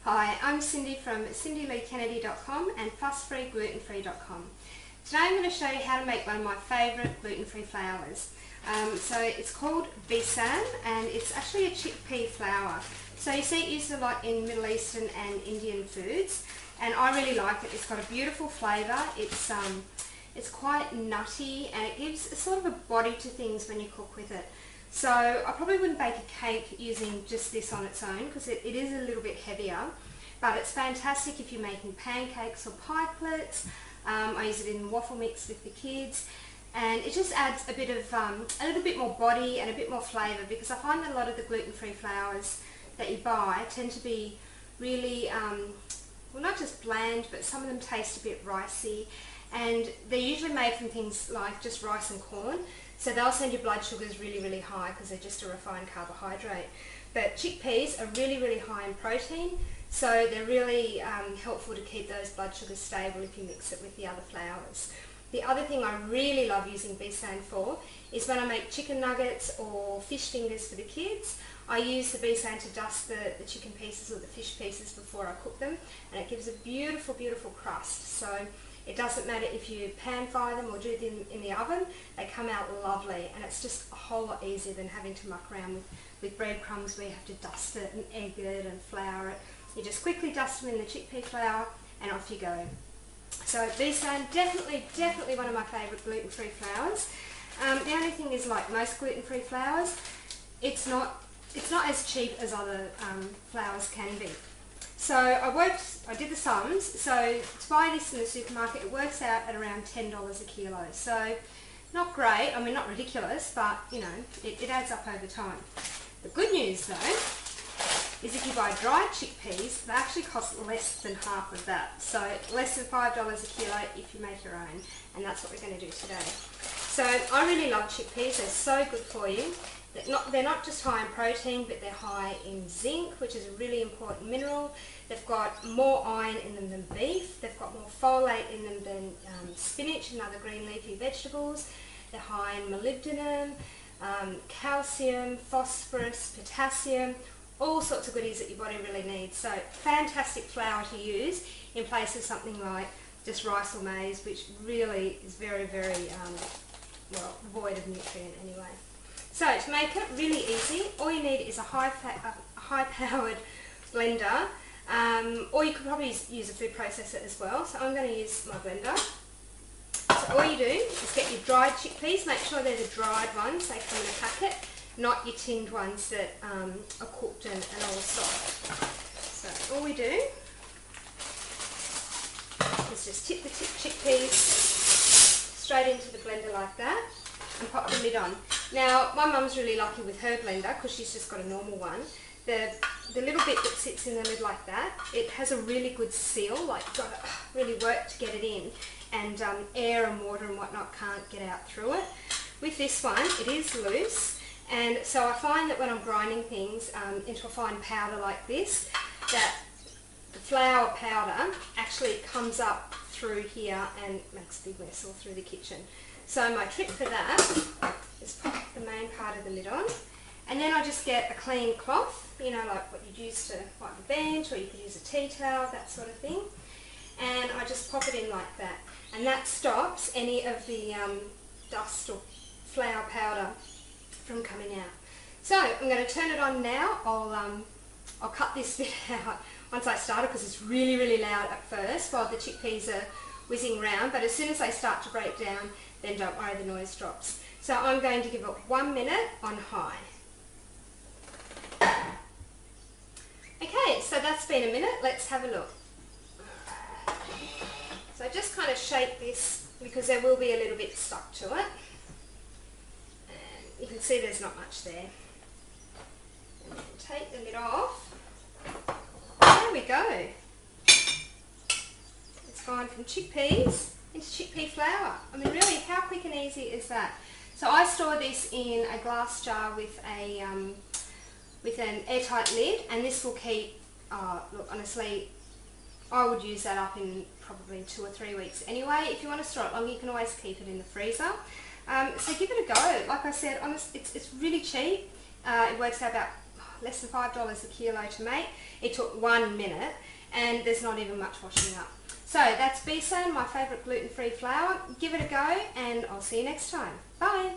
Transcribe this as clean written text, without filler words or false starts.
Hi, I'm Cindy from cindyleekennedy.com and Fuss-free Gluten-free.com. Today I'm going to show you how to make one of my favourite gluten-free flours. So it's called Besan and it's actually a chickpea flour. So you see it used a lot in Middle Eastern and Indian foods, and I really like it. It's got a beautiful flavour. It's quite nutty and it gives a sort of a body to things when you cook with it. So I probably wouldn't bake a cake using just this on its own because it is a little bit heavier, but it's fantastic if you're making pancakes or pikelets. I use it in waffle mix with the kids, and it just adds a bit of a little bit more body and a bit more flavour, because I find that a lot of the gluten-free flours that you buy tend to be really, well, not just bland, but some of them taste a bit ricey, and they're usually made from things like just rice and corn. So they'll send your blood sugars really, really high because they're just a refined carbohydrate. But chickpeas are really, really high in protein, so they're really helpful to keep those blood sugars stable if you mix it with the other flours. The other thing I really love using Besan for is when I make chicken nuggets or fish fingers for the kids. I use the Besan to dust the chicken pieces or the fish pieces before I cook them, and it gives a beautiful, beautiful crust. So it doesn't matter if you pan fry them or do them in the oven, they come out lovely, and it's just a whole lot easier than having to muck around with breadcrumbs where you have to dust it and egg it and flour it. You just quickly dust them in the chickpea flour and off you go. So Besan, definitely one of my favourite gluten-free flours. The only thing is, like most gluten-free flours, it's not as cheap as other flours can be. So I did the sums, so to buy this in the supermarket it works out at around $10 a kilo. So not great, I mean not ridiculous, but you know, it adds up over time. The good news though is if you buy dried chickpeas, they actually cost less than half of that. So less than $5 a kilo if you make your own, and that's what we're going to do today. So I really love chickpeas, they're so good for you. They're not just high in protein, but they're high in zinc, which is a really important mineral. They've got more iron in them than beef. They've got more folate in them than spinach and other green leafy vegetables. They're high in molybdenum, calcium, phosphorus, potassium, all sorts of goodies that your body really needs. So fantastic flour to use in place of something like just rice or maize, which really is very, very well, void of nutrient anyway. So to make it really easy, all you need is a high-powered blender, or you could probably use a food processor as well. So I'm going to use my blender. So all you do is get your dried chickpeas. Make sure they're the dried ones, they come in a packet, not your tinned ones that are cooked and all soft. So all we do is just tip the chickpeas straight into the blender like that and pop the lid on. Now, my mum's really lucky with her blender because she's just got a normal one. The little bit that sits in the lid like that, it has a really good seal, like you've got to really work to get it in, and air and water and whatnot can't get out through it. With this one, it is loose, and so I find that when I'm grinding things into a fine powder like this, that the flour powder actually comes up through here and makes a big mess all through the kitchen. So my trick for that is pop the main part of the lid on, and then I just get a clean cloth, you know, like what you'd use to wipe the bench, or you could use a tea towel, that sort of thing, and I just pop it in like that, and that stops any of the dust or flour powder from coming out. So I'm going to turn it on now. I'll cut this bit out once I start it because it's really, really loud at first while the chickpeas are whizzing around, but as soon as they start to break down, then don't worry, the noise drops. So I'm going to give it 1 minute on high. Okay, so that's been a minute. Let's have a look. So just kind of shake this because there will be a little bit stuck to it. And you can see there's not much there. And then take the lid off. There we go. It's gone from chickpeas into chickpea flour. I mean, really, how quick and easy is that? So I store this in a glass jar with an airtight lid, and this will keep, look, honestly, I would use that up in probably 2 or 3 weeks anyway. If you want to store it longer, you can always keep it in the freezer. So give it a go. Like I said, it's really cheap. It works out about less than $5 a kilo to make. It took 1 minute and there's not even much washing up. So that's Besan, my favourite gluten-free flour. Give it a go and I'll see you next time. Bye!